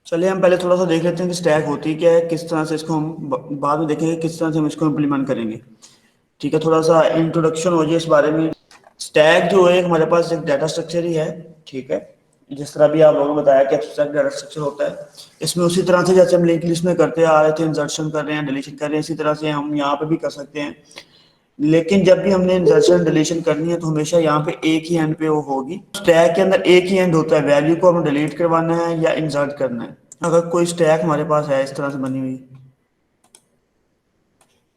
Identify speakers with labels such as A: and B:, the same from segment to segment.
A: चलिए हम पहले थोड़ा सा देख लेते हैं कि स्टैक होती क्या है, किस तरह से इसको हम बाद में देखेंगे किस तरह से हम इसको इम्प्लीमेंट करेंगे। ठीक है, थोड़ा सा इंट्रोडक्शन हो जाए इस बारे में। स्टैक जो है हमारे पास एक डाटा स्ट्रक्चर ही है। ठीक है, जिस तरह भी आप लोगों ने बताया कि एब्स्ट्रैक्ट डाटा स्ट्रक्चर होता है, इसमें उसी तरह से जैसे हम लिंक लिस्ट में करते आ रहे थे, इंसर्शन कर रहे हैं, डिलीशन कर रहे हैं, इसी तरह से हम यहाँ पे भी कर सकते हैं। लेकिन जब भी हमने इंसर्शन डिलीशन करनी है तो हमेशा यहाँ पे एक ही एंड पे वो होगी। स्टैक के अंदर एक ही एंड होता है, वैल्यू को हमें डिलीट करवाना है या इंसर्ट करना है। अगर कोई स्टैक हमारे पास है इस तरह से बनी हुई,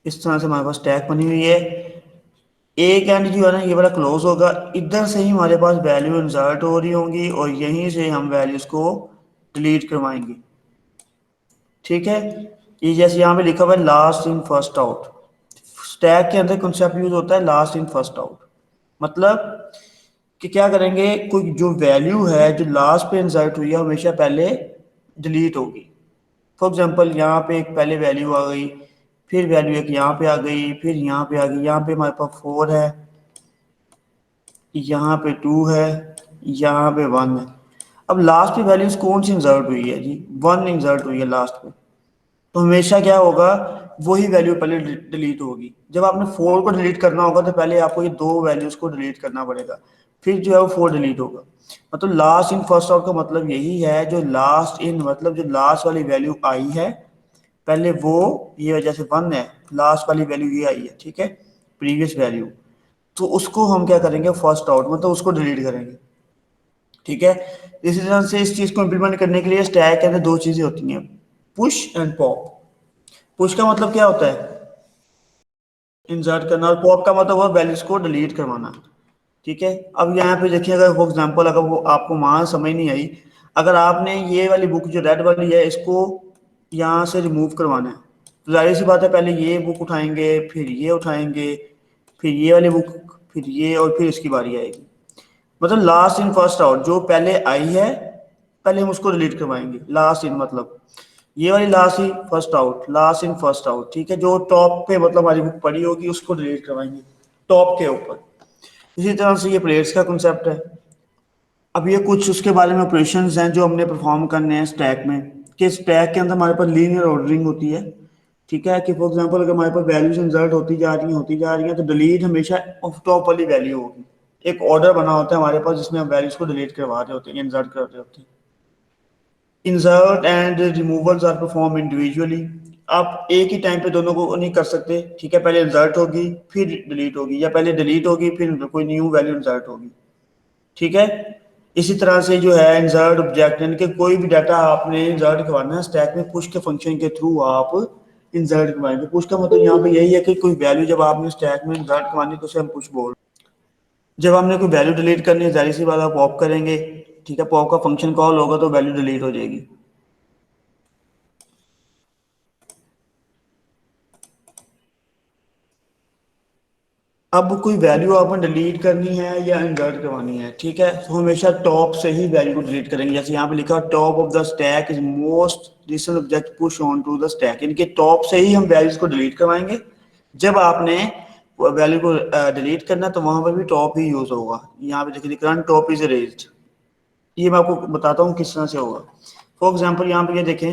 A: इस तरह से हमारे पास स्टैक बनी हुई है, एक एंड जो है ना ये वाला क्लोज होगा, इधर से ही हमारे पास वैल्यू इंसर्ट हो रही होंगी और यहीं से हम वैल्यूज को डिलीट करवाएंगे। ठीक है, ये जैसे यहाँ पे लिखा हुआ है last in first out. Stack के अंदर कंसेप्ट यूज होता है लास्ट इन फर्स्ट आउट। मतलब कि क्या करेंगे, कोई जो वैल्यू है जो लास्ट पे इंसर्ट हुई है हमेशा पहले डिलीट होगी। फॉर एग्जांपल यहाँ पे एक पहले वैल्यू आ गई, फिर वैल्यू एक यहाँ पे आ गई, फिर यहाँ पे आ गई, यहाँ पे हमारे पास 4 है, यहाँ पे 2 है, यहाँ पे 1 है। अब लास्ट पे वैल्यूज कौन सी इंसर्ट हुई है जी, 1 इंसर्ट हुई है लास्ट पे। तो हमेशा क्या होगा, वही वैल्यू पहले डिलीट होगी। जब आपने 4 को डिलीट करना होगा तो पहले आपको ये दो वैल्यूज को डिलीट करना पड़ेगा, फिर जो है वो 4 डिलीट होगा। मतलब लास्ट इन फर्स्ट आउट का मतलब यही है, जो लास्ट इन मतलब जो लास्ट वाली वैल्यू आई है पहले वो, ये जैसे 1 है, लास्ट वाली वैल्यू ये आई है, ठीक है, प्रीवियस वैल्यू, तो उसको हम क्या करेंगे फर्स्ट आउट मतलब उसको डिलीट करेंगे। ठीक है, इसी तरह से इस चीज को इंप्लीमेंट करने के लिए स्टैक के अंदर दो चीजें होती हैं, पुश एंड पॉप। पुश का मतलब क्या होता है, इंसर्ट करना, और पॉप का मतलब हुआ वैल्यूज को डिलीट करवाना। ठीक है, अब यहाँ पे देखिए, अगर फॉर एग्जांपल अगर वो आपको वहां समझ नहीं आई, अगर आपने ये वाली बुक जो रेड वाली है इसको यहाँ से रिमूव करवाना है, तो जाहिर सी बात है पहले ये बुक उठाएंगे, फिर ये उठाएंगे, फिर ये वाली बुक, फिर ये, और फिर इसकी बारी आएगी। मतलब लास्ट इन फर्स्ट आउट, जो पहले आई है पहले हम उसको डिलीट करवाएंगे। लास्ट इन मतलब ये वाली last in first out, last in first out. ठीक है, जो टॉप पे मतलब हमारी बुक पड़ी होगी उसको डिलीट करवाएंगे टॉप के ऊपर। इसी तरह से ये प्लेट्स का कंसेप्ट है। अब ये कुछ उसके बारे में ऑपरेशंस हैं जो हमने परफॉर्म करने हैं स्टैक में, कि स्टैक के अंदर हमारे पास लीनियर ऑर्डरिंग होती है। ठीक है, कि फॉर एग्जांपल अगर हमारे पास वैल्यूज इंसर्ट होती जा रही हैं तो डिलीट हमेशा ऑफ टॉप वाली वैल्यू होगी। एक ऑर्डर बना होता है हमारे पास जिसमें हम वैल्यूज को डिलीट करवा रहे होते हैं, इंसर्ट कर रहे होते हैं। Insert and removals are perform individually. आप एक ही टाइम पे दोनों को नहीं कर सकते। ठीक है, पहले इंसर्ट होगी फिर डिलीट होगी, या पहले डिलीट होगी फिर कोई न्यू वैल्यू इंसर्ट होगी। ठीक है, इसी तरह से जो है इंसर्ट ऑब्जेक्ट, यानी कि कोई भी डाटा आपने इंसर्ट करवाना है स्टैक में, पुश के फंक्शन के थ्रू आप इंसर्ट करवाएंगे। पुश का मतलब यहाँ पे यही है कि कोई वैल्यू जब आपने स्टैक में इंसर्ट करवानी है तो उसे हम पुश बोल, जब हमने कोई वैल्यू डिलीट करनी है जाहिर सी बात आप पॉप करेंगे। ठीक है, पॉप का फंक्शन कॉल होगा तो वैल्यू डिलीट हो जाएगी। अब कोई वैल्यू आपने डिलीट करनी है या इंसर्ट करवानी है, ठीक है, तो हमेशा टॉप से ही वैल्यू को डिलीट करेंगे। जैसे यहाँ पे लिखा है top of the stack is most recent object push on to the stack, इनके टॉप से ही हम वैल्यूज को डिलीट करवाएंगे। जब आपने वैल्यू को डिलीट करना तो वहां पर भी टॉप ही यूज होगा। यहाँ पे देखिए करंट टॉप इज रेज्ड, ये मैं आपको बताता हूँ किस तरह से होगा। फॉर एग्जाम्पल यहाँ पे ये देखें,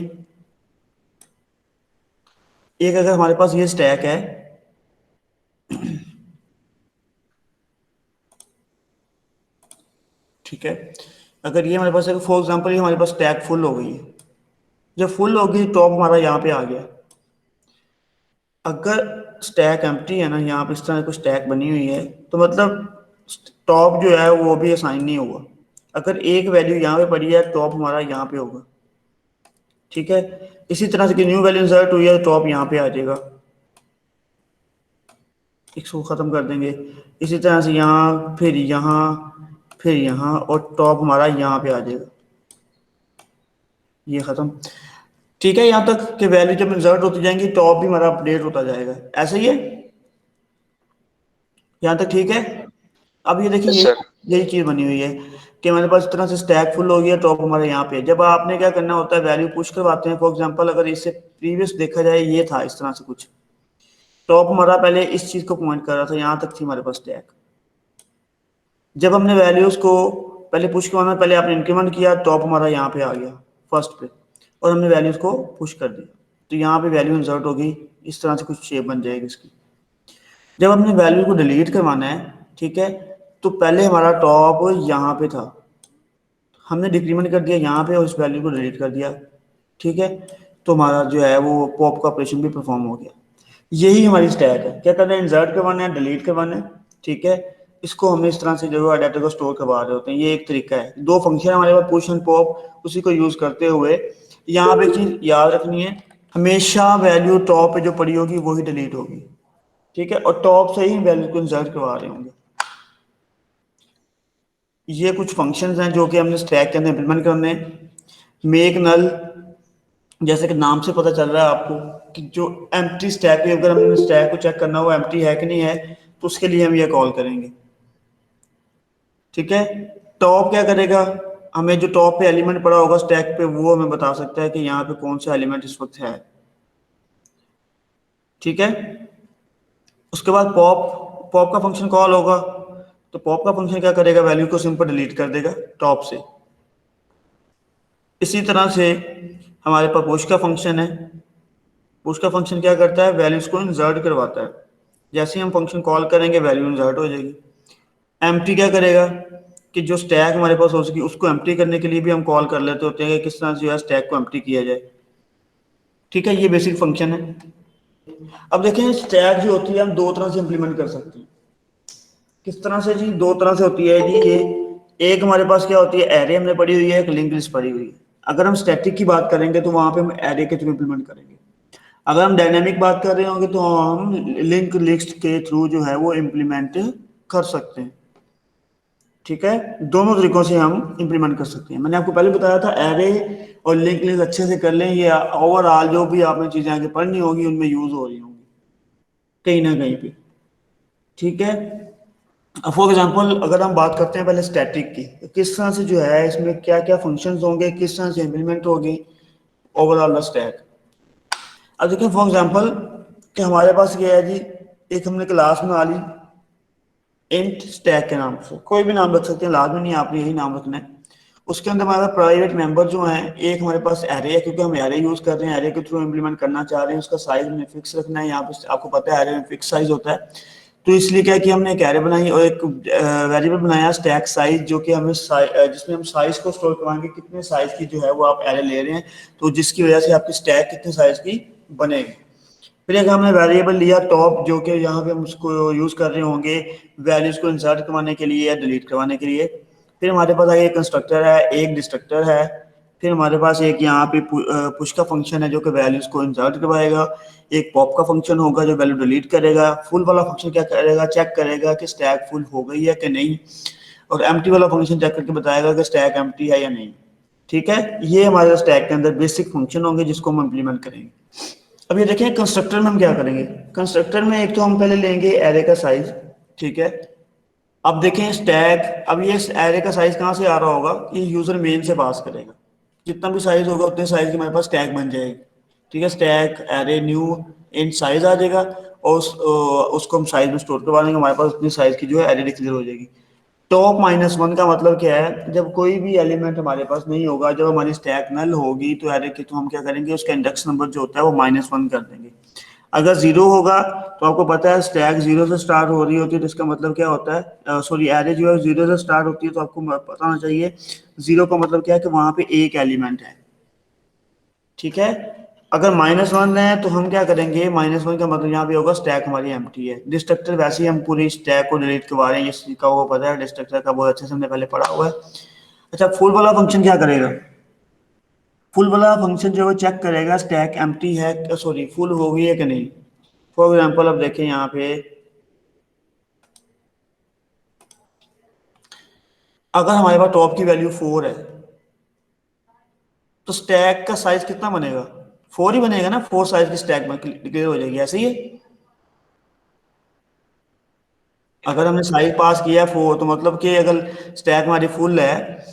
A: एक अगर हमारे पास ये स्टैक है, ठीक है, अगर ये हमारे पास फॉर एग्जांपल ये हमारे पास स्टैक फुल हो गई है, जब फुल होगी टॉप हमारा यहाँ पे आ गया। अगर स्टैक एम्प्टी है ना, यहाँ पे इस तरह कुछ स्टैक बनी हुई है, तो मतलब टॉप जो है वो भी असाइन नहीं होगा। अगर एक वैल्यू यहाँ पे पड़ी है टॉप हमारा यहाँ पे होगा। ठीक है, इसी तरह से कि न्यू वैल्यू इंसर्ट हुई है तो टॉप यहाँ पे आ जाएगा, इसको खत्म कर देंगे। इसी तरह से यहाँ फिर यहाँ फिर यहाँ, और टॉप हमारा यहाँ पे आ जाएगा, ये खत्म। ठीक है, यहाँ तक कि वैल्यू जब इंसर्ट होती जाएंगी टॉप भी हमारा अपडेट होता जाएगा, ऐसे ही है, यहाँ तक ठीक है। अब ये देखिए
B: यस
A: यही
B: सर।
A: यही चीज बनी हुई है कि हमारे पास इस तरह से स्टैक फुल हो गया, टॉप हमारे यहाँ पे है। जब आपने क्या करना होता है वैल्यू पुश करवाते हैं, फॉर एग्जांपल अगर इससे प्रीवियस देखा जाए ये था इस तरह से कुछ, टॉप हमारा पहले इस चीज को पॉइंट कर रहा था, यहाँ तक थी हमारे पास स्टैक। जब हमने वैल्यूज को पहले पुश करवाना, पहले आपने इंक्रीमेंट किया, टॉप हमारा यहाँ पे आ गया फर्स्ट पे। और हमने वैल्यूज को पुश कर दिया, तो यहाँ पे वैल्यू इंसर्ट होगी, इस तरह से कुछ शेप बन जाएगी इसकी। जब हमने वैल्यू को डिलीट करवाना है, ठीक है, तो पहले हमारा टॉप यहाँ पे था, हमने डिक्रीमेंट कर दिया यहाँ पे और इस वैल्यू को डिलीट कर दिया, ठीक है, तो हमारा जो है वो पॉप का ऑपरेशन भी परफॉर्म हो गया। यही हमारी स्टैक है, क्या करना है, इंसर्ट करवाना है, डिलीट करवाना है, ठीक है। इसको हम इस तरह से जो है डाटा को स्टोर करवा रहे होते हैं, ये एक तरीका है। दो फंक्शन हमारे पास, पुश एंड पॉप, उसी को यूज करते हुए यहाँ पे एक चीज याद रखनी है, हमेशा वैल्यू टॉप पे जो पड़ी होगी वही डिलीट होगी, ठीक है, और टॉप से ही वैल्यू को इंसर्ट करवा रहे होंगे। ये कुछ फंक्शंस हैं जो कि हमने स्टैक के अंदर इंप्लीमेंट करने हैं। मेक नल, जैसे कि नाम से पता चल रहा है आपको कि जो एम्प्टी स्टैक है, अगर हमें स्टैक को चेक करना हो एम्प्टी है कि नहीं है, तो उसके लिए हम ये कॉल करेंगे, ठीक है। टॉप क्या करेगा, हमें जो टॉप पे एलिमेंट पड़ा होगा स्टैक पे, वो हमें बता सकता है कि यहाँ पे कौन सा एलिमेंट इस वक्त है, ठीक है। उसके बाद पॉप, पॉप का फंक्शन कॉल होगा, तो पॉप का फंक्शन क्या करेगा, वैल्यू को सिंपल डिलीट कर देगा टॉप से। इसी तरह से हमारे पास पुश का फंक्शन है, पुश का फंक्शन क्या करता है, वैल्यूज को इंसर्ट करवाता है, जैसे ही हम फंक्शन कॉल करेंगे वैल्यू इंसर्ट हो जाएगी। एम्प्टी क्या करेगा कि जो स्टैक हमारे पास हो सके उसको एम्प्टी करने के लिए भी हम कॉल कर लेते होते हैं कि किस तरह से जो है स्टैक को एम्प्टी किया जाए, ठीक है, ये बेसिक फंक्शन है। अब देखें स्टैक जो होती है हम दो तरह से इंप्लीमेंट कर सकते हैं। किस तरह से जी, दो तरह से होती है जी ये। एक हमारे पास क्या होती है, एरे हमने पड़ी हुई है, एक लिंक लिस्ट पड़ी हुई है। अगर हम स्टैटिक की बात करेंगे तो वहां पे हम एरे के थ्रू इंप्लीमेंट करेंगे। अगर हम डायनेमिक बात कर रहे होंगे तो हम लिंक लिस्ट के थ्रू जो है वो इम्प्लीमेंट कर सकते हैं, ठीक है। दोनों तरीकों से हम इंप्लीमेंट कर सकते हैं। मैंने आपको पहले बताया था एरे और लिंक लिस्ट अच्छे से कर लें, ये ओवरऑल जो भी आपने चीजें आगे पढ़नी होगी उनमें यूज हो रही होंगी कहीं ना कहीं पे, ठीक है। फॉर एग्जांपल अगर हम बात करते हैं पहले स्टैटिक की, तो किस तरह से जो है इसमें क्या क्या फंक्शंस होंगे, किस तरह से इंप्लीमेंट होगी ओवरऑल स्टैक। अब देखिए फॉर एग्जांपल कि हमारे पास ये है जी, एक हमने क्लास में आ ली इंट स्टैक के नाम से, कोई भी नाम रख सकते हैं, लाजमी नहीं है आपने यही नाम रखना है। उसके अंदर हमारा प्राइवेट मेंबर जो है, एक हमारे पास एरे है, क्योंकि हम एरे यूज कर रहे हैं, एरे के थ्रू इंप्लीमेंट करना चाह रहे हैं, उसका साइज हमें फिक्स रखना है। यहाँ पे आपको पता है एरे में फिक्स साइज होता है, तो इसलिए क्या कि हमने एक एरे बनाई और एक वेरिएबल बनाया स्टैक साइज, जो कि हमें जिसमें हम साइज को स्टोर करवाएंगे, कितने साइज की जो है वो आप एरे ले रहे हैं, तो जिसकी वजह से आपकी स्टैक कितने साइज की बनेगी। फिर एक हमने वेरिएबल लिया टॉप, जो कि यहाँ पे हम उसको यूज कर रहे होंगे वैल्यूज को इंसर्ट करवाने के लिए या डिलीट करवाने के लिए। फिर हमारे पास एक कंस्ट्रक्टर है, एक डिस्ट्रक्टर है। फिर हमारे पास एक यहाँ पे पुश का फंक्शन है जो कि वैल्यूज को इंसर्ट करवाएगा। एक पॉप का फंक्शन होगा जो वैल्यू डिलीट करेगा। फुल वाला फंक्शन क्या करेगा, चेक करेगा कि स्टैक फुल हो गई है कि नहीं। और एम्प्टी वाला फंक्शन चेक करके बताएगा कि स्टैक एम्प्टी है या नहीं, ठीक है। ये हमारे स्टैक के अंदर बेसिक फंक्शन होंगे जिसको हम इम्प्लीमेंट करेंगे। अब ये देखें कंस्ट्रक्टर में हम क्या करेंगे। कंस्ट्रक्टर में एक तो हम पहले लेंगे एरे का साइज, ठीक है। अब देखें स्टैक, अब ये एरे का साइज कहाँ से आ रहा होगा, ये यूजर मेन से पास करेगा, जितना भी साइज होगा उतने साइज की हमारे पास स्टैक बन जाएगी, ठीक है। Stack array new in size आ जाएगा और उसको हम साइज में स्टोर करवा देंगे, हमारे पास उतनी साइज की जो है एरे डिक्लेयर हो जाएगी। टॉप माइनस वन का मतलब क्या है, जब कोई भी एलिमेंट हमारे पास नहीं होगा, जब हमारी स्टैक नल होगी, तो एरे के तो हम क्या करेंगे, उसका इंडेक्स नंबर जो होता है वो -1 कर देंगे। अगर जीरो होगा तो आपको पता है स्टैक जीरो से स्टार्ट हो रही होती है, तो इसका मतलब क्या होता है, सॉरी एरे जो है जीरो से स्टार्ट होती है, तो आपको पता होना चाहिए जीरो का मतलब क्या है कि वहां पे एक एलिमेंट है, ठीक है। अगर -1 है तो हम क्या करेंगे, -1 का मतलब यहाँ पे होगा स्टैक हमारी एम्प्टी है। डिस्ट्रक्टर वैसे ही हम पूरी स्टैक को डिलीट करवा रहे हैं, इस चीज का वो पता है, डिस्ट्रक्टर का बहुत अच्छे से हमने पहले पढ़ा हुआ है। अच्छा फुल वाला फंक्शन क्या करेगा, फुल वाला फंक्शन जो है चेक करेगा स्टैक एम्प्टी है, सॉरी फुल हो गई है कि नहीं। फॉर एग्जाम्पल अब देखें यहाँ पे, अगर हमारे पास टॉप की वैल्यू 4 है तो स्टैक का साइज कितना बनेगा, 4 ही बनेगा ना, 4 साइज की स्टैक में क्लियर हो जाएगी, ऐसे ही है। अगर हमने साइज पास किया है 4, तो मतलब कि अगर स्टैक हमारी फुल है,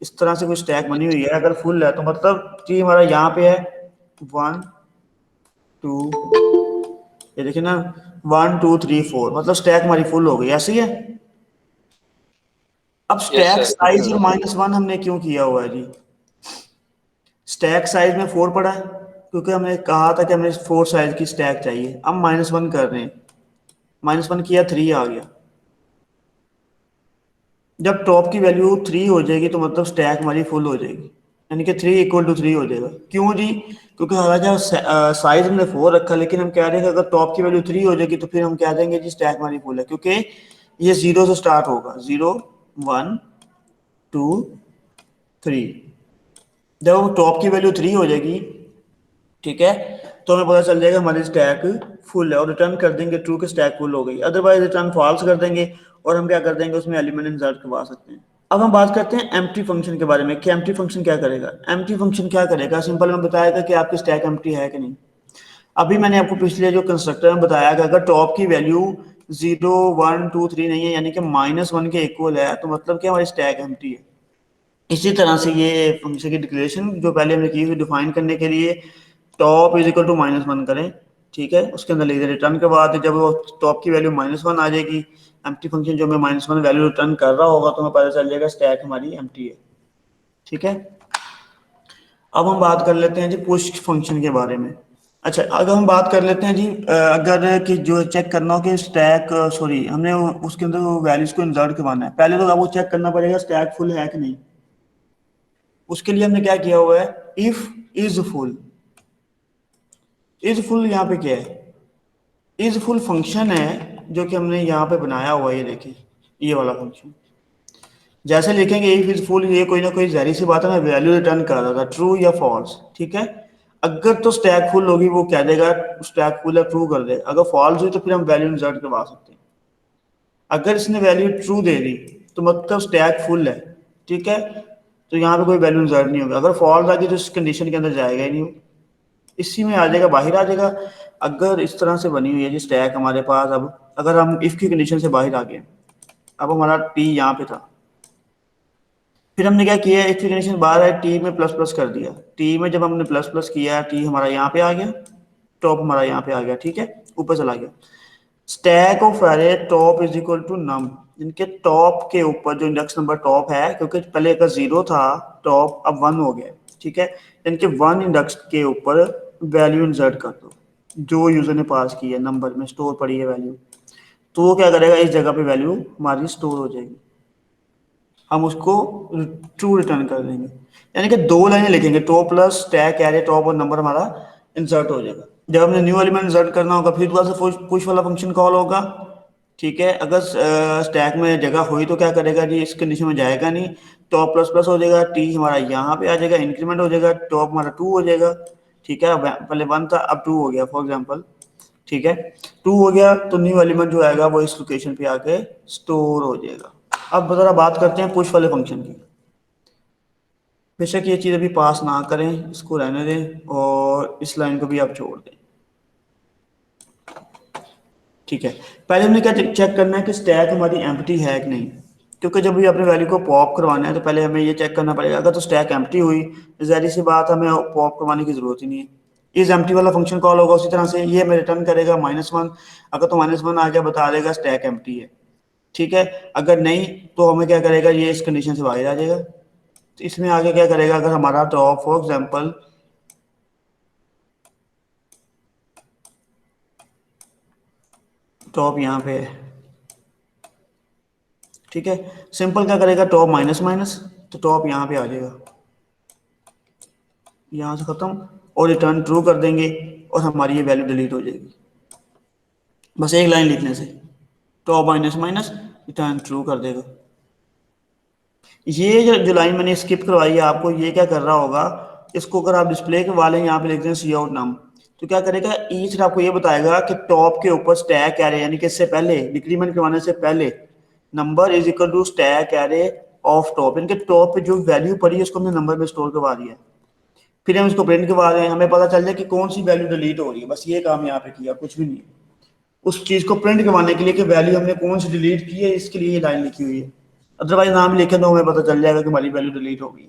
A: इस तरह से कोई स्टैक बनी हुई है, अगर फुल है तो मतलब कि हमारा यहाँ पे है 1 2, ये देखिए ना, 1 2 3 4, मतलब स्टैक हमारी फुल हो गई, ऐसे ही है। अब
B: यस
A: स्टैक
B: सर,
A: साइज और
B: बिल्कुल।
A: -1 हमने क्यों किया हुआ है जी, स्टैक साइज में 4 पड़ा है क्योंकि हमने कहा था कि हमें 4 साइज की स्टैक चाहिए। अब -1 कर रहे हैं, -1 किया 3 आ गया। जब टॉप की वैल्यू 3 हो जाएगी तो मतलब स्टैक हमारी फुल हो जाएगी, यानी कि 3 = 3 हो जाएगा। क्यों जी? क्योंकि हालांकि साइज हमने 4 रखा, लेकिन हम कह रहे हैं कि अगर टॉप की वैल्यू 3 हो जाएगी तो फिर हम कह देंगे जी स्टैक हमारी फुल है, क्योंकि ये 0 से स्टार्ट होगा, 0 1 2 3। जब टॉप की वैल्यू 3 हो जाएगी, ठीक है, तो हमें पता चल जाएगा हमारी स्टैक फुल है और रिटर्न कर देंगे ट्रू के स्टैक फुल हो गई। अदरवाइज रिटर्न फॉल्स कर देंगे और हम क्या कर देंगे, उसमें एलिमेंट इंसर्ट करवा सकते हैं। अब हम बात करते हैं एम्प्टी फंक्शन के बारे में कि एम्प्टी फंक्शन क्या करेगा। एम्प्टी फंक्शन क्या करेगा, सिंपल में बताएगा कि आपकी स्टैक एम्प्टी है कि नहीं। अभी मैंने आपको पिछले जो कंस्ट्रक्टर में बताया कि अगर टॉप की वैल्यू 0 1 2 3 नहीं है, यानी कि -1 के इक्वल है, तो मतलब कि हमारी स्टैक एम्प्टी है। इसी तरह से ये फंक्शन की डिक्लेरेशन जो पहले हमने की हुई डिफाइन करने के लिए, टॉप इज इक्वल टू -1 करें, ठीक है, उसके अंदर लिख दें रिटर्न के बाद जब वो टॉप की वैल्यू -1 आ जाएगी, एम्प्टी फंक्शन जो हमें -1 वैल्यू रिटर्न कर रहा होगा, तो हमें पता चल जाएगा स्टैक हमारी एम्प्टी है। ठीक है, अब हम बात कर लेते हैं जी पुश फंक्शन के बारे में। अच्छा, अगर हम बात कर लेते हैं जी अगर कि जो चेक करना हो कि स्टैक, सॉरी, हमने उसके अंदर वो वैल्यूज को इंसर्ट करवाना है, पहले तो आपको चेक करना पड़ेगा स्टैक फुल है कि नहीं। उसके लिए हमने क्या किया हुआ है, if is full. Is full यहाँ पे क्या है, इज फुल फंक्शन है जो कि हमने यहाँ पे बनाया हुआ है, ये देखिए ये वाला फंक्शन। जैसे लिखेंगे इफ इज फुल, ये कोई ना कोई जाहिर सी बात है ना, वैल्यू रिटर्न कर रहा था, ट्रू या फॉल्स। ठीक है, अगर तो स्टैक फुल होगी वो कह देगा स्टैक फुल है, ट्रू कर दे। अगर फॉल्स हुई तो फिर हम वैल्यू इंसर्ट करवा सकते हैं। अगर इसने वैल्यू ट्रू दे दी तो मतलब स्टैक फुल है, ठीक है, तो यहाँ पे कोई वैल्यू इंसर्ट नहीं होगा। अगर फॉल्स आ गई तो इस कंडीशन के अंदर जाएगा ही नहीं वो, इसी में आ जाएगा, बाहर आ जाएगा। अगर इस तरह से बनी हुई है जी स्टैक हमारे पास, अब अगर हम इफ की कंडीशन से बाहर आ गए, अब हमारा टी यहाँ पे था, फिर हमने क्या किया, इफ की कंडीशन बाहर है, टी में प्लस प्लस कर दिया। टी में जब हमने प्लस प्लस किया, टी हमारा यहाँ पे आ गया, टॉप हमारा यहाँ पे आ गया, ठीक है, ऊपर चला गया। Stack of array top is equal to num, इनके टॉप के ऊपर जो इंडेक्स नंबर टॉप है, क्योंकि पहले का 0 था टॉप, अब 1 हो गया, ठीक है, इनके 1 इंडेक्स के ऊपर वैल्यू इंसर्ट कर दो जो यूजर ने पास की है, नंबर में स्टोर पड़ी है वैल्यू। तो वो क्या करेगा, इस जगह पे वैल्यू हमारी स्टोर हो जाएगी, हम उसको ट्रू रिटर्न कर देंगे। यानी कि 2 लाइनें लिखेंगे, top plus stack array top और नंबर हमारा इंसर्ट हो जाएगा। जब हमने न्यू एलिमेंट इंसर्ट करना होगा फिर दोबारा से पुश वाला फंक्शन कॉल होगा। ठीक है, अगर स्टैक में जगह हुई तो क्या करेगा जी, इस कंडीशन में जाएगा नहीं, टॉप प्लस प्लस हो जाएगा, टी हमारा यहाँ पे आ जाएगा, इंक्रीमेंट हो जाएगा, टॉप हमारा 2 हो जाएगा। ठीक है, पहले 1 था अब 2 हो गया फॉर एग्जाम्पल। ठीक है, 2 हो गया तो न्यू एलिमेंट जो आएगा वो इस लोकेशन पे आके स्टोर हो जाएगा। अब जरा बात करते हैं पुश वाले फंक्शन की। बेशक ये चीज़ अभी पास ना करें, इसको रहने दें और इस लाइन को भी आप छोड़ दें। ठीक है, पहले हमने क्या चेक करना है कि स्टैक हमारी एम्प्टी है कि नहीं, क्योंकि जब भी अपने वैल्यू को पॉप करवाना है तो पहले हमें ये चेक करना पड़ेगा। अगर तो स्टैक एम्प्टी हुई, जाहिर सी बात, हमें पॉप करवाने की जरूरत ही नहीं है, इस एम्प्टी वाला फंक्शन कॉल होगा, उसी तरह से ये हमें रिटर्न करेगा -1। अगर तो -1 आ गया बता देगा स्टैक एम्प्टी है। ठीक है, अगर नहीं तो हमें क्या करेगा, ये इस कंडीशन से बाहर आ जाएगा। तो इसमें आगे क्या करेगा, अगर हमारा टॉप फॉर एग्जाम्पल टॉप यहाँ पे है, ठीक है, सिंपल क्या करेगा, टॉप माइनस माइनस, तो टॉप यहाँ पे आ जाएगा, यहाँ से खत्म, और रिटर्न ट्रू कर देंगे और हमारी ये वैल्यू डिलीट हो जाएगी बस एक लाइन लिखने से। Top minus minus return true कर देगा। ये जो लाइन मैंने स्किप करवाई है आपको, ये क्या कर रहा होगा, इसको अगर आप डिस्प्ले के वाले यहाँ पे लिख दें सी आउट नाम, तो क्या करेगा, ईच आपको ये बताएगा कि टॉप के ऊपर स्टैक एरे, यानी कि इससे पहले डिक्रीमेंट करवाने से पहले number is equal to stack array of top, इनके टॉप पे जो वैल्यू पड़ी है उसको हमने नंबर में स्टोर करवा दिया। फिर हम इसको प्रिंट करवा रहे हैं, हमें पता चल जाए कि कौन सी वैल्यू डिलीट हो रही है, बस ये काम यहाँ पे किया, कुछ भी नहीं। उस चीज को प्रिंट करवाने के लिए कि वैल्यू हमने कौन सी डिलीट की है, इसके लिए ये लाइन लिखी हुई है। अदरवाइज नाम लिखे तो हमें पता चल जाएगा कि हमारी वैल्यू डिलीट हो गई।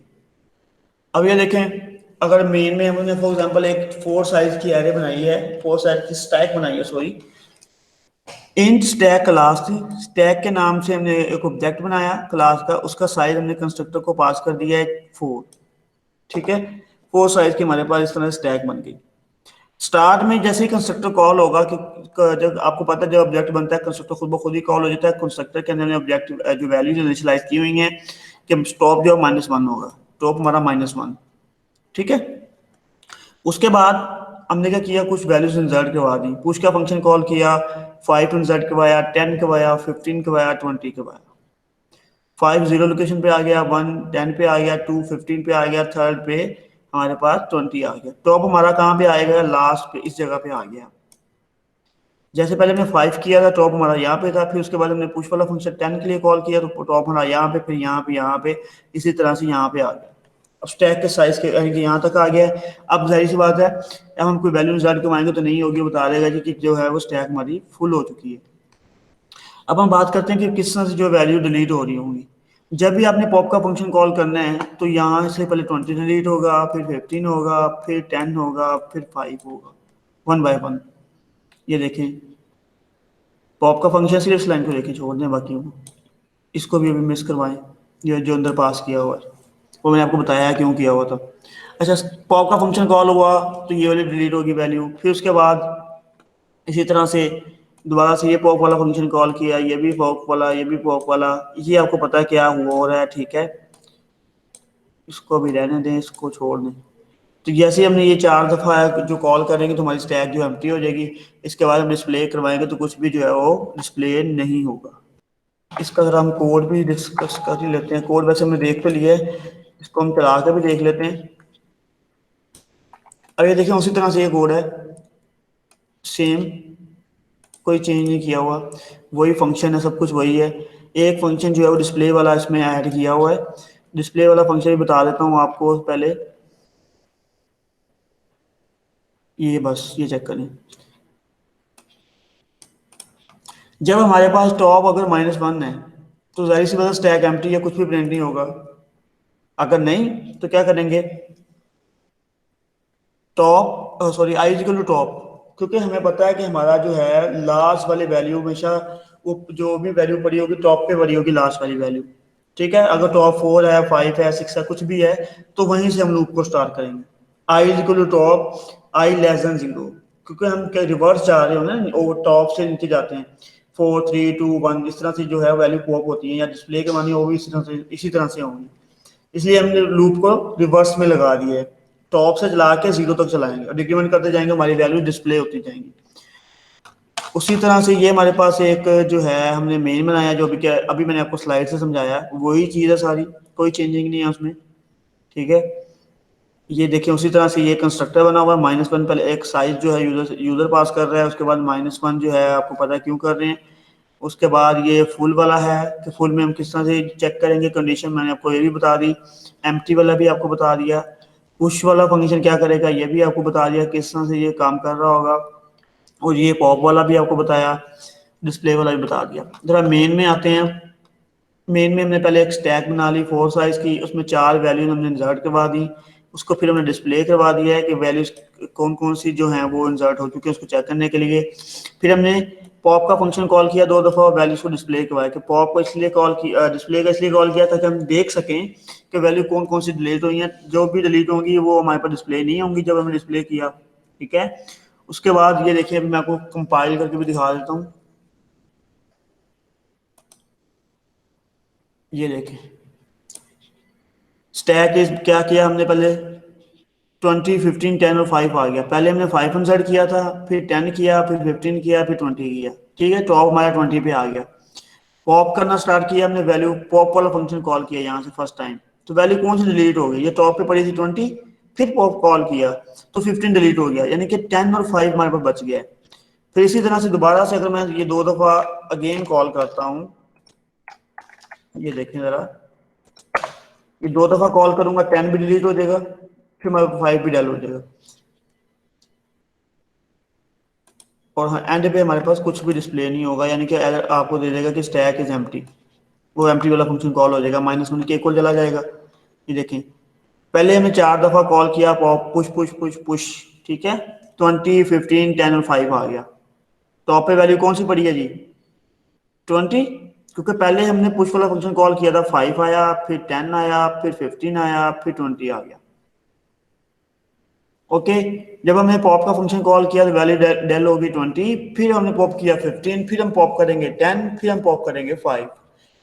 A: अब ये देखें, अगर मेन में हमने फॉर एग्जांपल एक 4 साइज की एरे बनाई है, 4 साइज की स्टैक बनाई है, सॉरी, इंट स्टैक क्लास थी, स्टैक के नाम से हमने एक ऑब्जेक्ट बनाया क्लास का, उसका साइज हमने कंस्ट्रक्टर को पास कर दिया है 4। ठीक है, फोर साइज की हमारे पास इस तरह स्टैक बन गई। स्टार्ट में जैसे ही कंस्ट्रक्टर कॉल होगा कि जब आपको पता है जब ऑब्जेक्ट बनता है कंस्ट्रक्टर खुद ब खुद ही कॉल हो जाता है। कंस्ट्रक्टर के अंदर ऑब्जेक्ट जो वैल्यूज इनिशियलाइज की हुई हैं कि स्टॉप जो -1 होगा, स्टॉप हमारा -1, ठीक है। उसके बाद हमने क्या किया, कुछ वैल्यूज इंसर्ट करवा दी, पुश का फंक्शन कॉल किया, 5 इंसर्ट करवाया, 10 करवाया, 15 करवाया, 20 करवाया। 5 जीरो लोकेशन पे आ गया, 1 10 पे आ गया, 2 15 पे आ गया, थर्ड पे हमारे पास 20 आ गया। टॉप हमारा कहाँ पे आएगा, लास्ट पे इस जगह पे आ गया। जैसे पहले हमने 5 किया था, टॉप हमारा यहाँ पे था, फिर उसके बाद हमने पुश वाला फंक्शन 10 के लिए कॉल किया तो टॉप हमारा यहाँ पे, फिर यहाँ पे, इसी तरह से यहाँ पे आ गया। अब स्टैक के साइज के यानी कि यहाँ तक आ गया है। अब जाहिर सी बात है, अब हम कोई वैल्यू इंसर्ट करवाएंगे तो नहीं होगी, बता देगा कि जो है वो स्टैक हमारी फुल हो चुकी है। अब हम बात करते हैं कि किस तरह से जो वैल्यू डिलीट हो रही होंगी। जब भी आपने पॉप का फंक्शन कॉल करना है तो यहाँ से पहले 20 डिलीट होगा, फिर 15 होगा, फिर 10 होगा, फिर 5 होगा, 1 बाय 1। ये देखें, पॉप का फंक्शन सिर्फ इस लाइन को देखें, छोड़ दें बाकी को, इसको भी अभी मिस करवाएं। ये जो अंदर पास किया हुआ है वो मैंने आपको बताया है क्यों किया हुआ था। अच्छा, पॉप का फंक्शन कॉल हुआ तो ये वाली डिलीट होगी वैल्यू। फिर उसके बाद इसी तरह से दोबारा से ये पॉप वाला फंक्शन कॉल किया, ये भी पॉप वाला, ये भी पॉप वाला, ये आपको पता है क्या हुआ हो रहा है, ठीक है। इसको भी रहने दें, इसको छोड़ दें। तो जैसे हमने ये 4 दफ़ा जो कॉल करेंगे तो हमारी स्टैक जो एम्प्टी हो जाएगी। इसके बाद हम डिस्प्ले करवाएंगे तो कुछ भी जो है वो डिस्प्ले नहीं होगा। इसका अगर हम कोड भी डिस्कस कर ही लेते हैं, कोड वैसे हमने देख तो लिया है, इसको हम चला कर भी देख लेते हैं। अब ये देखें उसी तरह से ये कोड है, सेम, कोई चेंज नहीं किया हुआ, वही फंक्शन है, सब कुछ वही है। एक फंक्शन जो है वो डिस्प्ले वाला इसमें ऐड किया हुआ है। डिस्प्ले वाला फंक्शन भी बता देता हूँ आपको पहले, ये बस ये चेक करें। जब हमारे पास टॉप अगर -1 है तो जाहिर सी बात है स्टैक एम्प्टी है, कुछ भी प्रिंट नहीं होगा। अगर नहीं तो क्या करेंगे, top sorry I is equal to top, क्योंकि हमें पता है कि हमारा जो है लास्ट वाली वैल्यू हमेशा वो जो भी वैल्यू पड़ी होगी टॉप पे पड़ी होगी लास्ट वाली वैल्यू, ठीक है। अगर टॉप 4 है, 5 है, 6 है, कुछ भी है तो वहीं से हम लूप को स्टार्ट करेंगे। I is equal to top, I less than 0, क्योंकि हम क्या रिवर्स जा रहे हो ना, वो टॉप से नीचे जाते हैं। 4 3 2 1 इस तरह से जो है वैल्यू पॉप होती है, या डिस्प्ले के मानी वो भी इसी तरह से होंगी। इसलिए हमने लूप को रिवर्स में लगा दिया है, टॉप से चला के 0 तक चलाएंगे और डिक्रीमेंट करते जाएंगे, हमारी वैल्यू डिस्प्ले होती जाएंगी। उसी तरह से ये हमारे पास एक जो है हमने मेन बनाया, जो अभी क्या अभी मैंने आपको स्लाइड से समझाया, वही चीज़ है सारी, कोई चेंजिंग नहीं है उसमें, ठीक है। ये देखिए उसी तरह से ये कंस्ट्रक्टर बना हुआ है, -1 पहले एक साइज जो है यूजर यूजर पास कर रहा है, उसके बाद -1 जो है आपको पता है क्यों कर रहे हैं। उसके बाद ये फुल वाला है कि फुल में हम किस तरह से चेक करेंगे कंडीशन, मैंने आपको ये भी बता दी। एम्प्टी वाला भी आपको बता दिया। पुश वाला फंक्शन क्या करेगा ये भी आपको बता दिया, किस तरह से ये काम कर रहा होगा। और ये पॉप वाला भी आपको बताया, डिस्प्ले वाला भी बता दिया। जरा मेन में आते हैं। मेन में हमने पहले एक स्टैक बना ली 4 साइज की, उसमें 4 वैल्यूज हमने इंसर्ट करवा दी। उसको फिर हमने डिस्प्ले करवा दिया है कि वैल्यूज कौन कौन सी जो हैं वो इंसर्ट हो चुकी है, उसको चेक करने के लिए। फिर हमने पॉप का फंक्शन कॉल किया 2 दफ़ा, वैल्यूज को डिस्प्ले करवाया। कि पॉप को इसलिए कॉल किया, डिस्प्ले का इसलिए कॉल किया ताकि हम देख सकें कि वैल्यू कौन कौन सी डिलीट हुई हैं। जो भी डिलीट होंगी वो हमारे पास डिस्प्ले नहीं होंगी जब हमने डिस्प्ले किया, ठीक है। उसके बाद ये देखिए, अभी मैं आपको कंपाइल करके भी दिखा देता हूँ। ये देखें, स्टैक इज क्या किया हमने पहले, 20 15 10 और 5 आ गया। पहले हमने 5 इंसर्ट किया था, फिर 10 किया, फिर 15 किया, फिर 20 किया, ठीक है। टॉप हमारा 20 पे आ गया। पॉप करना स्टार्ट किया हमने, वैल्यू पॉप वाला फंक्शन कॉल किया यहाँ से फर्स्ट टाइम, तो वैल्यू कौन सी डिलीट हो गई, ये टॉप पे पड़ी थी 20, फिर पॉप कॉल किया तो 15 डिलीट हो गया, यानी कि 10 और 5 हमारे पास बच गया है। फिर इसी तरह से दोबारा से अगर मैं ये 2 दफ़ा अगेन कॉल करता हूँ, ये देखें जरा, ये 2 दफ़ा कॉल करूंगा 10 भी डिलीट हो जाएगा, फिर हमारे 5 भी डेल हो जाएगा, और एंड पे हमारे पास कुछ भी डिस्प्ले नहीं होगा, यानी कि अगर आपको दे देगा कि स्टैक इज एम्प्टी, वो एम्प्टी वाला फंक्शन कॉल हो जाएगा, -1 के इक्वल चला जाएगा। ये देखें, पहले हमने 4 दफ़ा कॉल किया pop, push push push push, ठीक है। 20 15 10 और 5 आ गया। टॉप पे वैल्यू कौन सी पड़ी है जी, 20, क्योंकि पहले हमने पुश वाला फंक्शन कॉल किया था, 5 आया, फिर 10 आया, फिर 15 आया, फिर 20 आ गया। ओके। जब हमने पॉप का फंक्शन कॉल किया तो वैल्यू डेल होगी 20, फिर हमने पॉप किया 15, फिर हम पॉप करेंगे 10, फिर हम पॉप करेंगे 5,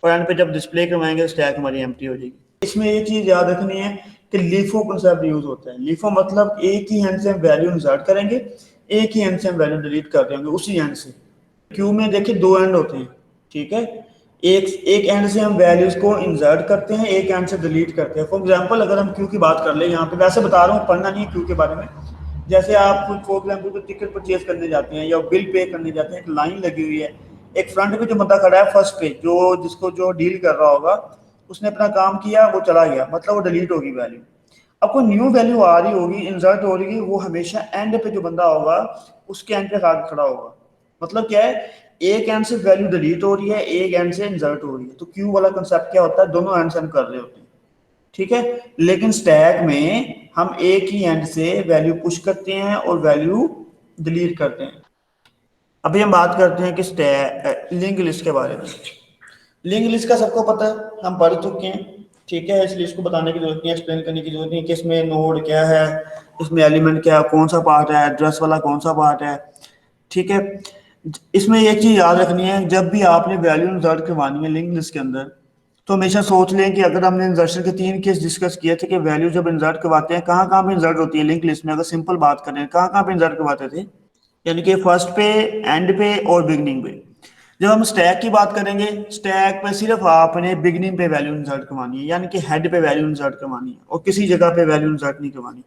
A: और एंड पे जब डिस्प्ले करवाएंगे तो स्टैक हमारी एम्प्टी हो जाएगी। इसमें ये चीज याद रखनी है कि लीफो कंसेप्ट यूज होता है। लीफो मतलब एक ही हैंड से हम वैल्यू इंसर्ट करेंगे, एक ही हैंड से हम वैल्यू डिलीट कर देंगे उसी हैंड से। क्यू में देखिए दो एंड होते हैं, ठीक है। एक एक एंड से हम वैल्यूज को इंसर्ट करते हैं, एक एंड से डिलीट करते हैं। फॉर एग्जांपल अगर हम क्यू की बात कर ले, यहाँ पे वैसे बता रहा हूँ, पढ़ना नहीं है क्यू के बारे में। जैसे आप फॉर एग्जांपल कोई टिकट परचेज करने जाते हैं या बिल पे करने जाते हैं, एक लाइन लगी हुई है, एक फ्रंट पे जो बंदा खड़ा है फर्स्ट पे, जो जिसको जो डील कर रहा होगा, उसने अपना काम किया, वो चला गया, मतलब वो डिलीट होगी वैल्यू। अब कोई न्यू वैल्यू आ रही होगी, इंसर्ट हो रही, वो हमेशा एंड पे जो बंदा होगा उसके एंड पे आगे खड़ा होगा। मतलब क्या है, एक एंड से वैल्यू डिलीट हो रही है, एक एंड से इंसर्ट हो रही है, तो क्यू वाला कंसेप्ट क्या होता है, दोनों एंड से हम कर रहे होते हैं, ठीक है। लेकिन स्टैक में हम एक ही एंड से वैल्यू पुश करते हैं और वैल्यू डिलीट करते हैं। अभी हम बात करते हैं कि स्टैक लिंक लिस्ट के बारे में। लिंक लिस्ट का सबको पता है, हम पढ़ चुके हैं, ठीक है, इसलिए इसको बताने की जरूरत नहीं, एक्सप्लेन करने की जरूरत नहीं कि इसमें नोड क्या है, इसमें एलिमेंट क्या है, कौन सा पार्ट है, एड्रेस वाला कौन सा पार्ट है, ठीक है। इसमें एक चीज याद रखनी है, जब भी आपने वैल्यू इंसर्ट करवानी है लिंक लिस्ट के अंदर, तो हमेशा सोच लें कि अगर हमने इंसर्शन के 3 केस डिस्कस किए थे कि वैल्यू जब इंसर्ट करवाते हैं कहाँ कहाँ पे इंसर्ट होती है लिंक लिस्ट में, अगर सिंपल बात करें कहाँ कहाँ पे इंसर्ट करवाते थे, यानी कि फर्स्ट पे, एंड पे और बिगनिंग पे। जब हम स्टैक की बात करेंगे, स्टैक पे सिर्फ आपने बिगनिंग पे वैल्यू इंसर्ट करवानी है, यानी कि हेड पे वैल्यू इंसर्ट करवानी है, और किसी जगह पे वैल्यू इंसर्ट नहीं करवानी।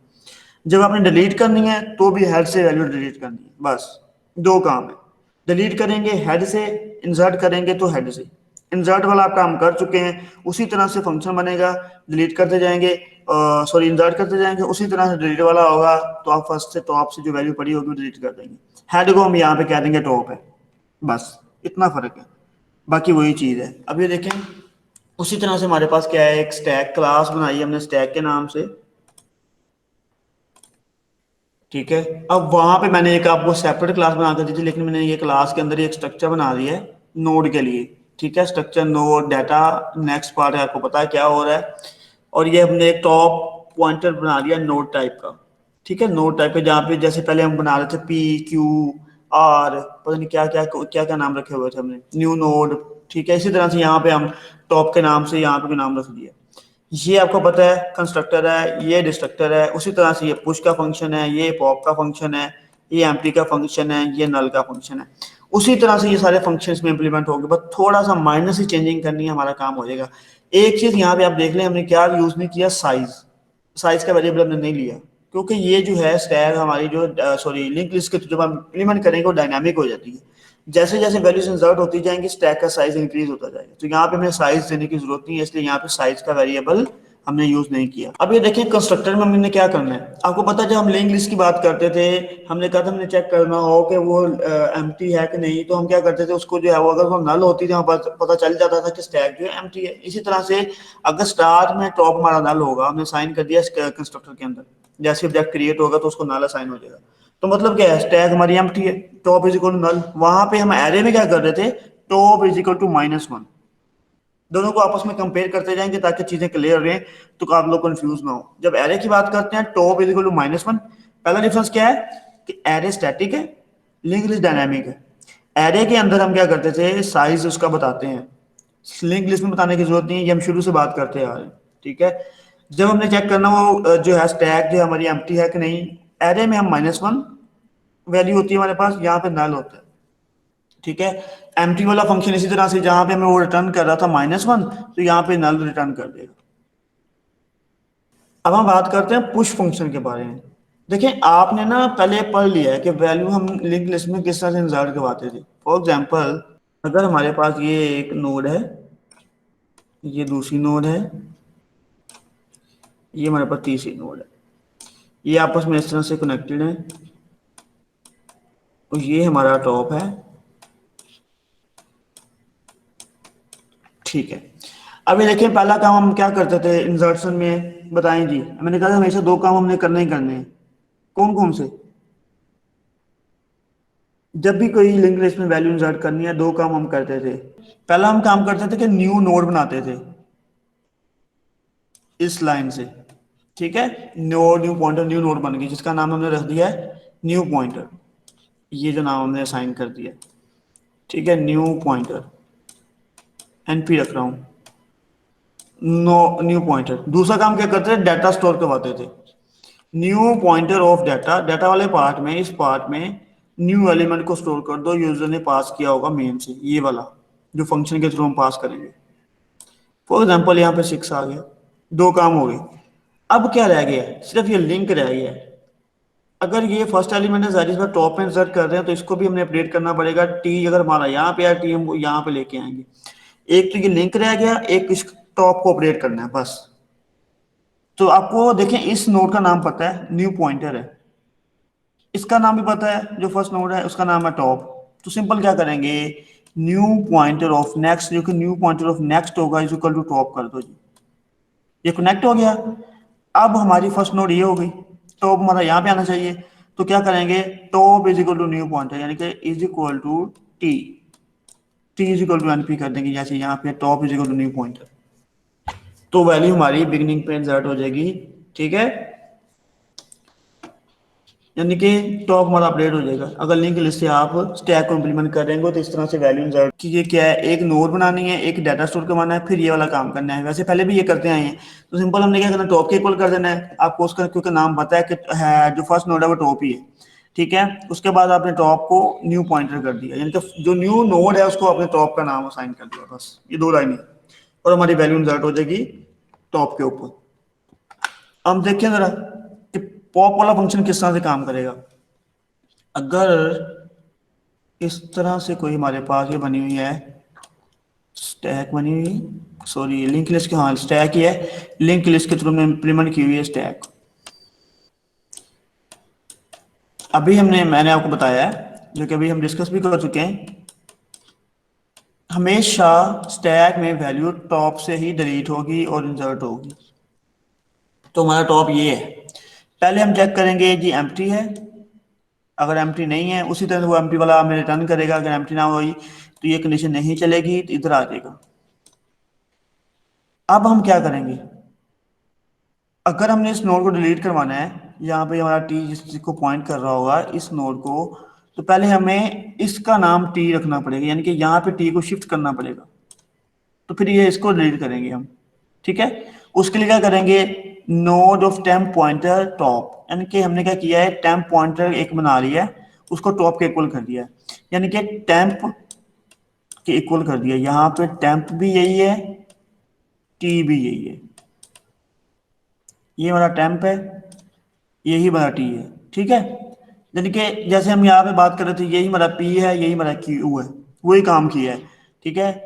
A: जब आपने डिलीट करनी है तो भी हेड से वैल्यू डिलीट करनी है, बस दो काम है। डिलीट करेंगे हेड से, इंसर्ट करेंगे तो हेड से। इंसर्ट वाला आप काम कर चुके हैं, उसी तरह से फंक्शन बनेगा, डिलीट करते जाएंगे, सॉरी इंसर्ट करते जाएंगे, उसी तरह से डिलीट वाला होगा, तो आप फर्स्ट से टॉप से जो वैल्यू पड़ी होगी वो डिलीट कर देंगे। हेड को हम यहाँ पे कह देंगे टॉप है, बस इतना फर्क है, बाकी वही चीज है। अब ये देखें, उसी तरह से हमारे पास क्या है, एक स्टैक क्लास बनाई है हमने स्टैक के नाम से, ठीक है। अब वहां पे मैंने एक आपको सेपरेट क्लास बना कर दी थी, लेकिन मैंने ये क्लास के अंदर एक स्ट्रक्चर बना दिया है नोड के लिए, ठीक है। Structure node data, next part है, आपको पता है क्या हो रहा है। और ये हमने एक टॉप पॉइंटर बना दिया नोड टाइप का, ठीक है। नोड टाइप का, जहाँ पे जैसे पहले हम बना रहे थे पी क्यू आर, पता नहीं क्या क्या क्या क्या नाम रखे हुए थे हमने, न्यू नोड, ठीक है। इसी तरह से यहाँ पे हम टॉप के नाम से यहाँ पे भी नाम रख दिया। ये आपको पता है कंस्ट्रक्टर है, ये डिस्ट्रक्टर है, उसी तरह से ये पुश का फंक्शन है, ये पॉप का फंक्शन है, ये एम्प्टी का फंक्शन है, ये नल का फंक्शन है। उसी तरह से ये सारे फंक्शंस में इंप्लीमेंट होंगे, बस थोड़ा सा माइनर सी चेंजिंग करनी है, हमारा काम हो जाएगा। एक चीज यहाँ पे आप देख लें, हमने क्या यूज नहीं किया, साइज। साइज का वेरिएबल हमने नहीं लिया, क्योंकि ये जो है स्टैक हमारी जो सॉरी लिंक लिस्ट के जब हम इंप्लीमेंट करेंगे वो डायनामिक हो जाती है। जैसे जैसे वैल्यूज इंसर्ट होती जाएंगी स्टैक का साइज इंक्रीज होता जाएगा, तो यहाँ पे हमें साइज देने की जरूरत नहीं है, इसलिए यहाँ पे साइज का वेरिएबल हमने यूज नहीं किया। अब ये देखिए कंस्ट्रक्टर में हमने क्या करना है, आपको पता है जब हम लिंक लिस्ट की बात करते थे, हमने कहा था हमने चेक करना हो कि वो एम्प्टी है कि नहीं, तो हम क्या करते थे, उसको जो है वो अगर वो नल होती थी हमें पता चल जाता था कि स्टैक जो है एम्प्टी है। इसी तरह से अगर स्टार्ट में टॉप हमारा नल होगा, हमने साइन कर दिया कंस्ट्रक्टर के अंदर, जैसे ऑब्जेक्ट क्रिएट होगा तो उसको नल असाइन हो जाएगा, तो मतलब क्या है, स्टैक हमारी एम्प्टी है, top is equal to null. वहां पे हम एरे में क्या कर रहे थे, टॉप इज इक्वल टू -1, दोनों को आपस में कंपेयर करते जाएंगे ताकि चीजें क्लियर रहें, तो आप लोग कंफ्यूज ना हो। जब एरे की बात करते हैं टॉप इज इक्वल टू -1, पहला डिफरेंस क्या है कि एरे स्टैटिक है, लिंक लिस्ट डायनामिक है। एरे के अंदर हम क्या करते थे, साइज उसका बताते हैं, लिंक लिस्ट में बताने की जरूरत नहीं है, ये हम शुरू से बात करते आ रहे हैं, ठीक है। जब हमने चेक करना वो जो है स्टैक जो हमारी एम्प्टी है कि नहीं, एरे में हम -1 वैल्यू होती है हमारे पास, यहाँ पे नल होता है, ठीक है। एम्प्टी वाला फंक्शन इसी तरह से, जहां पे हमें वो रिटर्न कर रहा था -1, तो यहाँ पे नल रिटर्न कर देगा। अब हम बात करते हैं पुश फंक्शन के बारे में। देखिए आपने ना पहले पढ़ लिया है कि वैल्यू हम लिंक लिस्ट में किस तरह से इंसर्ट करवाते थे। फॉर एग्जांपल अगर हमारे पास ये एक नोड है, ये दूसरी नोड है, ये हमारे पास तीसरी नोड है, ये आपस में इस तरह से कनेक्टेड है, और ये हमारा टॉप है, ठीक है। अब ये देखिए पहला काम हम क्या करते थे इंसर्शन में, बताएं जी, मैंने कहा था हमेशा दो काम हमने करने ही करने हैं। कौन कौन से, जब भी कोई लिंक लिस्ट में वैल्यू इंसर्ट करनी है दो काम हम करते थे। पहला हम काम करते थे कि न्यू नोड बनाते थे इस लाइन से, ठीक है, node new pointer new node बन गई जिसका नाम हमने रख दिया है न्यू पॉइंटर, ये जो नाम हमने असाइन कर दिया, ठीक है, न्यू पॉइंटर, एनपी रख रहा हूँ, नो न्यू पॉइंटर। दूसरा काम क्या करते थे, डाटा स्टोर करवाते थे, new pointer of data, data वाले पार्ट में, इस पार्ट में न्यू एलिमेंट को स्टोर कर दो यूजर ने पास किया होगा मेन से, ये वाला जो फंक्शन के थ्रू हम पास करेंगे। फॉर एग्जाम्पल यहाँ पे 6 आ गया, दो काम हो गए। अब क्या रह गया है, सिर्फ ये लिंक रह गया है। अगर ये फर्स्ट एलिमेंट है जाहिर सी बात टॉप में इंसर्ट कर रहे हैं तो इसको भी हमने अपडेट करना पड़ेगा, टी अगर हमारा यहाँ पे है टी हम यहाँ पे लेके आएंगे। एक तो ये लिंक रह गया, एक इस टॉप को अपडेट करना है बस। तो आपको देखें इस नोड का नाम पता है, न्यू पॉइंटर है, इसका नाम भी पता है, जो फर्स्ट नोड है उसका नाम है टॉप। तो सिंपल क्या करेंगे, न्यू पॉइंटर ऑफ नेक्स्ट, जो कि न्यू पॉइंटर ऑफ नेक्स्ट होगा इज इक्वल टू टॉप कर दो जी, ये कनेक्ट हो गया। अब हमारी फर्स्ट नोड ये हो गई, टॉप हमारा यहाँ पे आना चाहिए। तो क्या करेंगे, top is equal to new pointer, यानी कि is equal to T, T is equal to NP कर देंगे, जैसे यहाँ पे top is equal to new pointer. तो वैल्यू हमारी बिगिनिंग पे इंसर्ट हो जाएगी, ठीक है, यानी कि टॉप हमारा अपडेट हो जाएगा। अगर लिंक लिस्ट से आप स्टैक को इंप्लीमेंट करेंगे तो इस तरह से वैल्यू इंसर्ट कि ये क्या है, एक नोड बनानी है, एक डाटा स्टोर करवाना है, फिर ये वाला काम करना है। वैसे पहले भी ये करते आए हैं, तो सिंपल हमने क्या करना, टॉप के इक्वल कर देना है आपको उसका, क्योंकि नाम पता है कि है जो फर्स्ट नोड है वो टॉप ही है, ठीक है। उसके बाद आपने टॉप को न्यू पॉइंटर कर दिया, यानी कि जो न्यू नोड है उसको आपने टॉप का नाम असाइन कर दिया, बस ये दो लाइनें, और हमारी वैल्यू इंसर्ट हो जाएगी टॉप के ऊपर। हम देखिए जरा कि पॉप वाला फंक्शन किस तरह से काम करेगा। अगर इस तरह से कोई हमारे पास ये बनी हुई है स्टैक बनी हुई, सॉरी लिंक लिस्ट की, हाँ स्टैक ही है, लिंक लिस्ट के थ्रू में इंप्लीमेंट की हुई है स्टैक। अभी मैंने आपको बताया है, जो कि अभी हम डिस्कस भी कर चुके हैं, हमेशा स्टैक में वैल्यू टॉप से ही डिलीट होगी और इंसर्ट होगी। तो हमारा टॉप ये है, पहले हम चेक करेंगे जी एम्प्टी है, अगर एम्प्टी नहीं है उसी तरह से वो एम्प्टी वाला हमें रिटर्न करेगा। अगर एम्प्टी ना हुई तो ये कंडीशन नहीं चलेगी, तो इधर आ जाएगा। अब हम क्या करेंगे, अगर हमने इस नोड को डिलीट करवाना है, यहाँ पे हमारा टी जिसको पॉइंट कर रहा होगा इस नोड को, तो पहले हमें इसका नाम टी रखना पड़ेगा, यानी कि यहाँ पे टी को शिफ्ट करना पड़ेगा, तो फिर ये इसको डिलीट करेंगे हम, ठीक है। उसके लिए क्या करेंगे, node of temp pointer top, यानी कि हमने क्या किया है, टेम्प पॉइंटर एक बना लिया है, उसको टॉप के इक्वल कर दिया है, यानी कि टेम्प के इक्वल कर दिया। यहाँ पे टेम्प भी यही है, टी भी यही है, ये हमारा टेम्प है, यही हमारा टी है, ठीक है। यानी कि जैसे हम यहाँ पे बात कर रहे थे, यही हमारा पी है, यही हमारा क्यू है, वही काम किया है, ठीक है।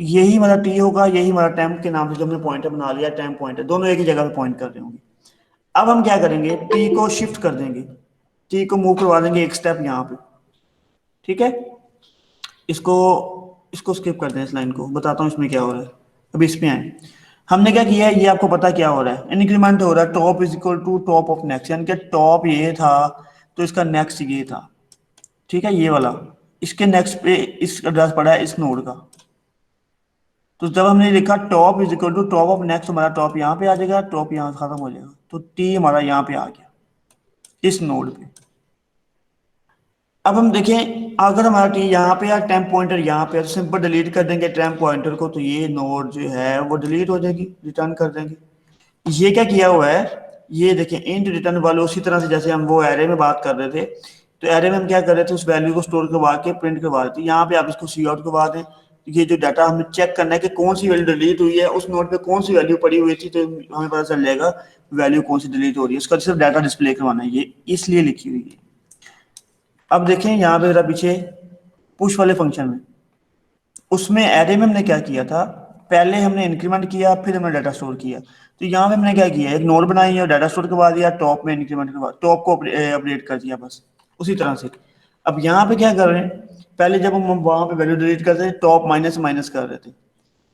A: यही हमारा टी होगा, यही हमारा टेम्प के नाम से जो हमने पॉइंटर बना लिया, टेम्प पॉइंटर, दोनों एक ही जगह पे पॉइंट कर रहे होंगे। अब हम क्या करेंगे, टी को शिफ्ट कर देंगे, टी को मूव करवा देंगे एक स्टेप यहाँ पे, ठीक है। इसको इसको स्किप कर दें, इस लाइन को बताता हूँ इसमें क्या हो रहा है। अभी इसमें आए, हमने क्या किया है, ये आपको पता क्या हो रहा है, इंक्रीमेंट हो रहा है, top is equal to top of next, यानी कि टॉप ये था तो इसका नेक्स्ट ये था, ठीक है, ये वाला, इसके नेक्स्ट पे इस एड्रेस पड़ा है इस नोड का। तो जब हमने लिखा top is equal to top of next, हमारा टॉप यहाँ पे आ जाएगा, टॉप यहाँ खत्म हो जाएगा, तो टी हमारा यहाँ पे आ गया इस नोड पे। अब हम देखें, अगर हमारा टी यहाँ पे या टेम्प पॉइंटर यहाँ पे है, तो सिंपल डिलीट कर देंगे टेम्प पॉइंटर को, तो ये नोड जो है वो डिलीट हो जाएगी, रिटर्न कर देंगे। ये क्या किया हुआ है, ये देखें इंट रिटर्न वाले, उसी तरह से जैसे हम वो एरे में बात कर रहे थे, तो एरे में हम क्या कर रहे थे, उस वैल्यू को स्टोर करवा के प्रिंट करवा रहे थे। यहाँ पे आप इसको सी आउट करवा दें, ये जो डाटा हमें चेक करना है कि कौन सी वैल्यू डिलीट हुई है, उस नोड पे कौन सी वैल्यू पड़ी हुई थी, तो हमें पता चल जाएगा वैल्यू कौन सी डिलीट हो रही है, उसका सिर्फ डाटा डिस्प्ले करवाना है, ये इसलिए लिखी हुई है। अब देखें यहाँ पे जरा पीछे पुश वाले फंक्शन में, उसमें एरे में हमने क्या किया था, पहले हमने इंक्रीमेंट किया, फिर हमने डाटा स्टोर किया। तो यहाँ पे हमने क्या किया, एक नोड बनाई और डाटा स्टोर करवा दिया, टॉप में इंक्रीमेंट करवा, टॉप को अपडेट कर दिया, बस उसी तरह से। अब यहाँ पे क्या कर रहे हैं, पहले जब हम वहां पे वैल्यू डिलीट करते थे टॉप माइनस माइनस कर रहे थे,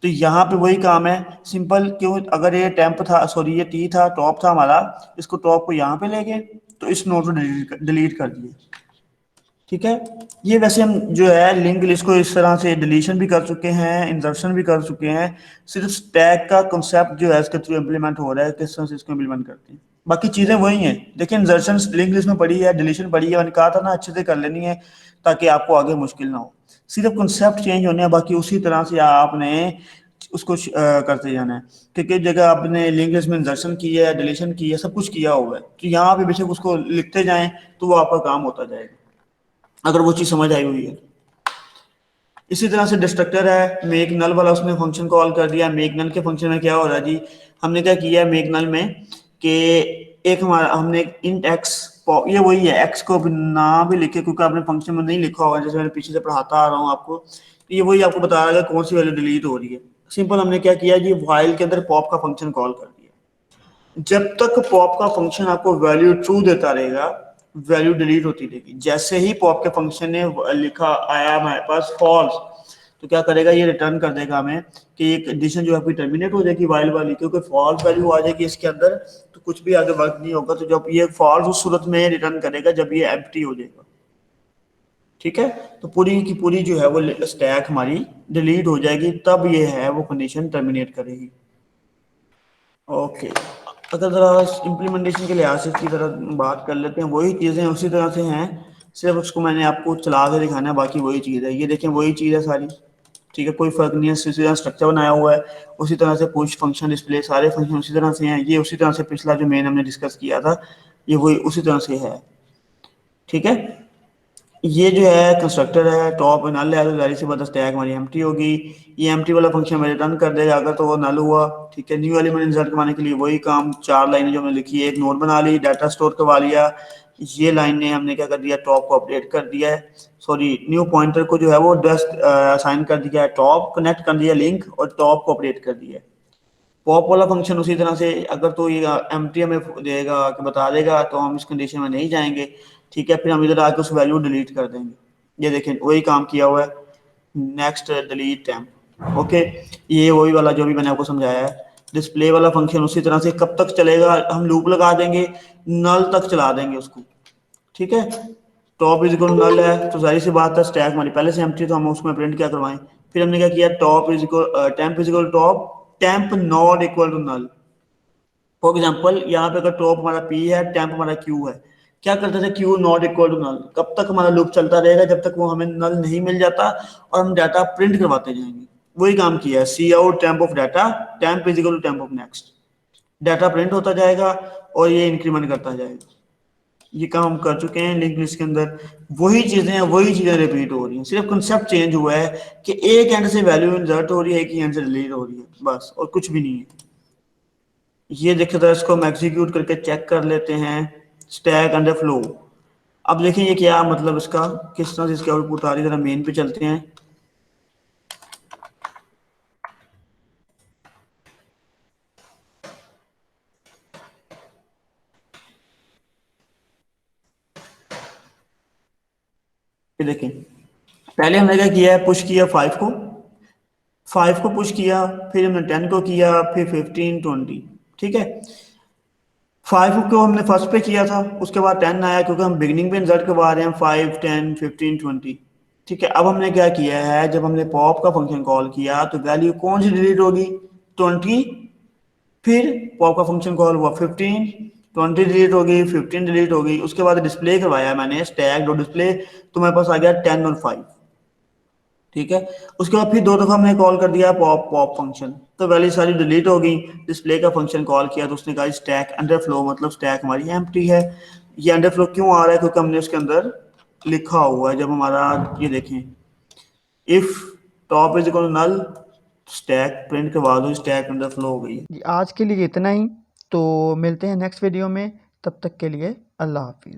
A: तो यहाँ पे वही काम है सिंपल, क्यों, अगर ये टेम्प था, सॉरी ये टी था, टॉप था हमारा, इसको टॉप को यहाँ पे ले गए, तो इस नोड को डिलीट कर दिए, ठीक है। ये वैसे हम जो है लिंक लिस्ट को इस तरह से डिलीशन भी कर चुके हैं, इंसर्शन भी कर चुके हैं। सिर्फ स्टैक का कंसेप्ट जो है इसके थ्रू इम्प्लीमेंट हो रहा है, किस तरह से इसको इम्प्लीमेंट करते हैं। बाकी चीज़ें वही हैं। देखिए इंसर्शन लिंक लिस्ट में पड़ी है, डिलीशन पड़ी है, मैंने कहा था ना अच्छे से कर लेनी है ताकि आपको आगे मुश्किल ना हो। सिर्फ कंसेप्ट चेंज होने हैं, बाकी उसी तरह से आपने उसको करते जाना है। क्योंकि जगह आपने लिंक लिस्ट में इंसर्शन किया है, डिलीशन की है, सब कुछ किया हुआ है, तो यहाँ पे बेशक उसको लिखते जाएं तो वो आपका काम होता जाएगा, अगर वो चीज़ समझ आई हुई है। इसी तरह से डिस्ट्रक्टर है, मेक नल वाला, उसने फंक्शन कॉल कर दिया। मेक नल के फंक्शन में क्या हो रहा है जी, हमने क्या किया है मेक नल में कि एक हमारा हमने एक इंट एक्स, ये वही है, एक्स को ना भी लिखे क्योंकि आपने फंक्शन में नहीं लिखा होगा, जैसे मैंने पीछे से पढ़ाता आ रहा हूँ आपको, तो ये वही आपको बता रहा है कौन सी वैल्यू डिलीट हो रही है। सिंपल हमने क्या किया जी, व्हाइल के अंदर पॉप का फंक्शन कॉल कर दिया। जब तक पॉप का फंक्शन आपको वैल्यू ट्रू देता रहेगा, वैल्यू डिलीट होती रहेगी। जैसे ही पॉप के फंक्शन ने लिखा आया हमारे पास फॉल्स, तो क्या करेगा, ये रिटर्न कर देगा हमें कि एक एडिशन जो आपकी टर्मिनेट हो जाएगी वाइल वाली, क्योंकि फॉल्स वैल्यू आ जाएगी इसके अंदर, तो कुछ भी आगे वर्क नहीं होगा। तो जब ये फॉल्स उस सूरत में रिटर्न करेगा जब ये एम्प्टी हो जाएगा। ठीक है। तो पूरी की पूरी जो है वो स्टैक हमारी डिलीट हो जाएगी, तब ये है वो कंडीशन टर्मिनेट करेगी। ओके। अगर ज़रा इम्प्लीमेंटेशन के लिहाज से इसकी तरह बात कर लेते हैं, वही चीज़ें उसी तरह से हैं, सिर्फ उसको मैंने आपको चला के दिखाना है, बाकी वही चीज़ है। ये देखें वही चीज़ है सारी। ठीक है, कोई फ़र्क नहीं है, उसी तरह स्ट्रक्चर बनाया हुआ है, उसी तरह से पुश फंक्शन डिस्प्ले सारे फंक्शन उसी तरह से हैं। ये उसी तरह से पिछला जो मेन हमने डिस्कस किया था, ये वही उसी तरह से है। ठीक है। ये जो है कंस्ट्रक्टर है, टॉप नल है, तो जाहिर सी बात है स्टैक हमारी एम्प्टी होगी। ये एम्प्टी वाला फंक्शन हमें रिटर्न कर देगा अगर तो वो नल हुआ। ठीक है। न्यू एलिमेंट इंसर्ट करवाने के लिए वही काम, चार लाइनें जो हमने लिखी है, एक नोड बना ली, डाटा स्टोर करवा लिया। ये लाइनें हमने क्या कर दिया, टॉप को अपडेट कर दिया है, सॉरी न्यू पॉइंटर को जो है वो जस्ट असाइन कर दिया है, टॉप कनेक्ट कर दिया लिंक और टॉप को अपडेट कर दिया है। पॉप वाला फंक्शन उसी तरह से, अगर तो ये एम्प्टी हमें देगा कि बता देगा तो हम इस कंडीशन में नहीं जाएंगे। ठीक है। फिर हम इधर आके उस वैल्यू डिलीट कर देंगे। ये देखें वही काम किया हुआ है, नेक्स्ट डिलीट टैम्प। ओके। ये वही वाला जो भी मैंने आपको समझाया है। डिस्प्ले वाला फंक्शन उसी तरह से कब तक चलेगा, हम लूप लगा देंगे, नल तक चला देंगे उसको। ठीक है। टॉप इज इक्वल नल है, तो जाहिर सी बात है स्टैक हमारी पहले से एम्प्टी, तो हम उसमें प्रिंट क्या करवाएं। फिर हमने क्या किया, top is equal temp is equal top, temp not equal to null. For example यहाँ पे अगर टॉप हमारा पी है, टेम्प हमारा क्यू है, क्या करते थे, Q not equal to null, कब तक हमारा लूप चलता रहेगा, जब तक वो हमें नल नहीं मिल जाता और हम डाटा प्रिंट करवाते जाएंगे। वही काम किया है, cout temp of data, temp is equal to temp of next. Data print होता जाएगा और ये इंक्रीमेंट करता जाएगा। ये काम हम कर चुके हैं लिंक लिस्ट के अंदर। वही चीजें हैं, वही चीजें रिपीट हो रही हैं, सिर्फ कंसेप्ट चेंज हुआ है कि एक एंड से वैल्यू इंसर्ट हो रही है, एक ही एंड से डिलीट हो रही है, बस और कुछ भी नहीं है। ये देखिए तो इसको हम एग्जीक्यूट करके चेक कर लेते हैं, स्टैक अंडर फ्लो। अब देखें ये क्या मतलब इसका, किस तरह से इसकी आउटपुट आ रही है, जरा मेन पे चलते हैं। ये देखें, पहले हमने क्या किया है, पुश किया 5 को, 5 को पुश किया, फिर हमने 10 को किया, फिर 15 20। ठीक है। 5 को हमने फर्स्ट पे किया था, उसके बाद 10 आया क्योंकि हम बिगनिंग पे इंसर्ट करवा रहे हैं, 5 10 15 20। ठीक है। अब हमने क्या किया है, जब हमने पॉप का फंक्शन कॉल किया तो वैल्यू कौन सी डिलीट होगी, 20। फिर पॉप का फंक्शन कॉल हुआ 15, 20 डिलीट होगी, 15 डिलीट होगी। उसके बाद डिस्प्ले करवाया मैंने स्टैक डॉट डिस्प्ले, तो मेरे पास आ गया 10 और 5। ठीक है। उसके बाद फिर दो दफा हमने कॉल कर दिया पॉप पॉप फंक्शन, तो वैल्यू सारी डिलीट हो गई। डिस्प्ले का फंक्शन कॉल किया तो उसने कहा स्टैक अंडर फ्लो, मतलब स्टैक हमारी एम्प्टी है। ये अंडर फ्लो क्यों आ रहा है, क्योंकि हमने उसके अंदर लिखा हुआ है, जब हमारा ये देखें, if top is equal null, stack print करवा दो, स्टैक अंडर फ्लो हो गई।
B: जी आज के लिए इतना ही, तो मिलते हैं नेक्स्ट वीडियो में, तब तक के लिए अल्लाह हाफिज़।